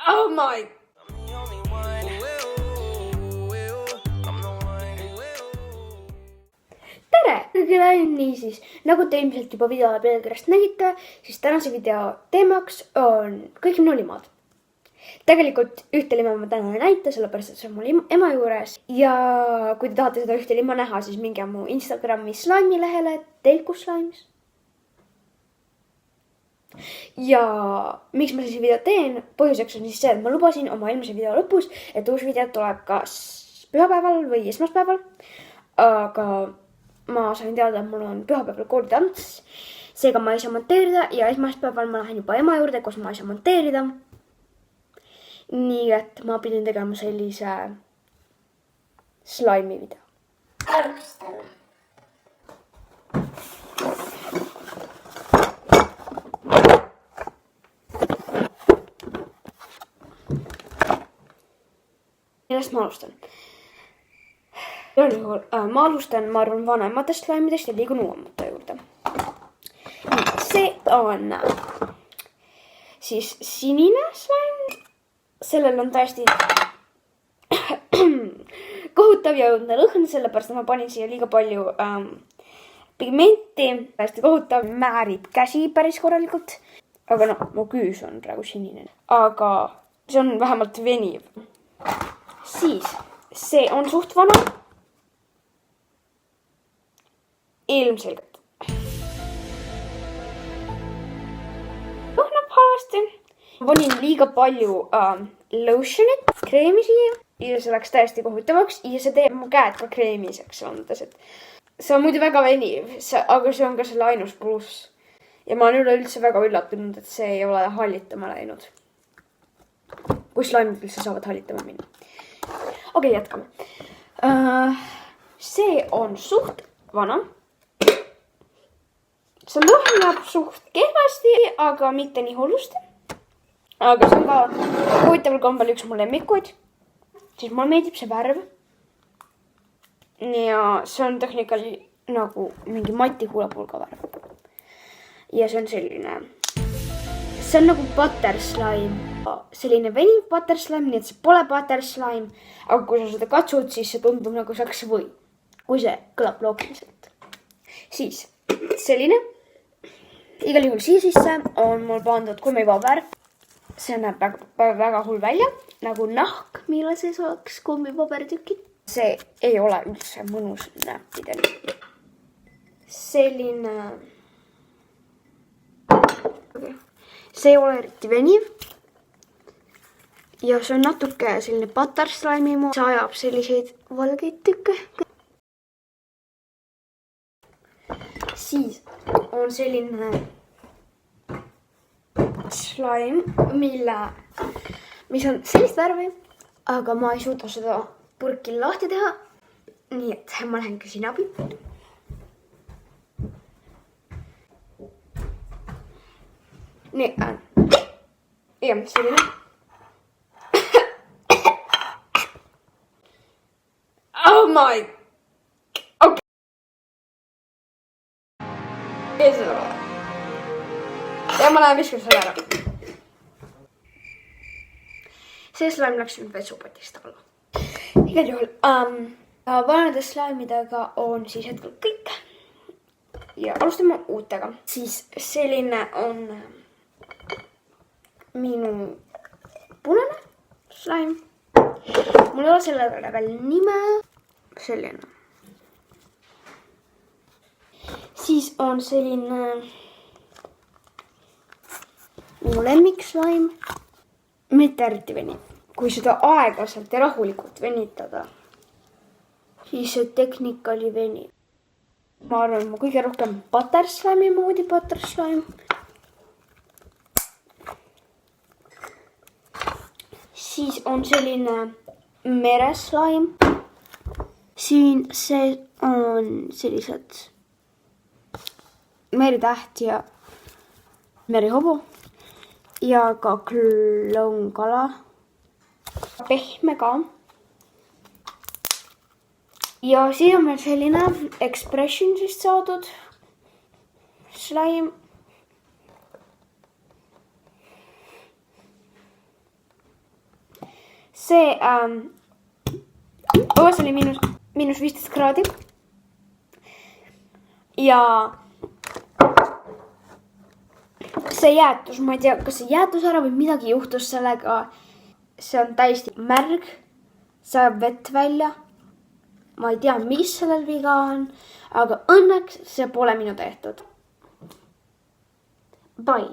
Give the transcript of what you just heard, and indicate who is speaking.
Speaker 1: Oh my. Tere! Kõigile niisiis, nagu te ilmselt juba video pealkirjast nägite, siis tänase video teemaks on kõik minu limad. Tegelikult ühte lima ma täna ei näita, sellepärast et see on mul ema juures. Ja kui te tahate seda ühte lima näha, siis minge mu Instagrami slaimi lehele, Telkus Slimes. Ja miks ma siis video teen? Põhjuseks on siis see, et ma lubasin oma eelmise video lõpus, et uus video tuleb kas pühapäeval või esmaspäeval. Aga ma sain teada, et mul on pühapäeval koolitants. Seega ma ei saa monteerida ja esmaspäeval ma lähen juba ema juurde, kus ma ei saa monteerida. Nii et ma pidin tegema sellise slaimi video. Alustame. Millest ma alustan? Ma alustan, ma arvan, vanematest slaimidest ja liigun uuemate juurde. See on siis sinine slaim. Sellel on täiesti kohutav ja õudne lõhn, sellepärast ma panin siia liiga palju pigmenti. Täiesti kohutav, määrib käsi päris korralikult. Aga mu küüs on praegu sinine. Aga see on vähemalt veniv. Siis see on suht vana. Ilmselgelt. Lõhnab halvasti. Ma panin liiga palju lotionit, kreemi siia. Ja see läks täiesti kohutavaks. Ja see teeb mu käed ka kreemiseks andes. See on muidu väga veniv, aga see on ka selle ainus pluss. Ja ma olen üleüldse väga üllatunud, et see ei ole hallitama läinud. Kui slaimid üldse saavad hallitama minna. Okei, jätkame. See on suht vana. See lõhnab suht kehvasti, aga mitte nii hullusti. Aga see on ka huvitaval kombel üks mu lemmikuid. Siis mulle meeldib see värv. Ja see on tehnikali nagu mingi Mati huulepulga värv. Ja see on selline. See on nagu butter slime. Selline veniv butter slime, nii et see pole butter slime. Aga kui sa seda katsud, siis see tundub nagu saaks või. Kui see kõlab loogiliselt. Siis selline. Igal juhul siia sisse on mul pandud kummipaber. See näeb väga hull välja. Nagu nahk, mille sees oleks kummipaberdükid. See ei ole üldse mõnus näppidel. Selline. See ei ole eriti veniv. Ja see on natuke selline butter slime mu. See ajab selliseid valgeid tükke. Siis on selline slime, mis on sellist värvi, aga ma ei suuda seda purki lahti teha. Nii et ma lähen küsin abi. Nii, ja selline. Oh my. Okay. Ja ma lähen viskan selle ära. See slime läks nüüd vetsupotist alla. Igal juhul vanade slaimidega on siis hetkel kõik. Ja alustame uutega. Siis selline on minu punane slime. Mul ei ole sellele veel nime. Selline. Siis on selline minu lemmik slime. Mitte eriti veniv. Kui seda aeglaselt ja rahulikult venitada, siis see tehnikali veniv. Ma arvan, ma kõige rohkem butter slime moodi butter slime. Siis on selline mereslime. Siin see on sellised meritäht ja merihobu ja ka kloonkala. Pehme ka. Ja siin on meil selline Expressionsist saadud slime. see õues oli miinus 15 kraadi. Ja see jäätus, ma ei tea, kas see jäätus ära või midagi juhtus sellega. See on täiesti märg, sajab vett välja. Ma ei tea, mis sellel viga on, aga õnneks see pole minu tehtud. Bye.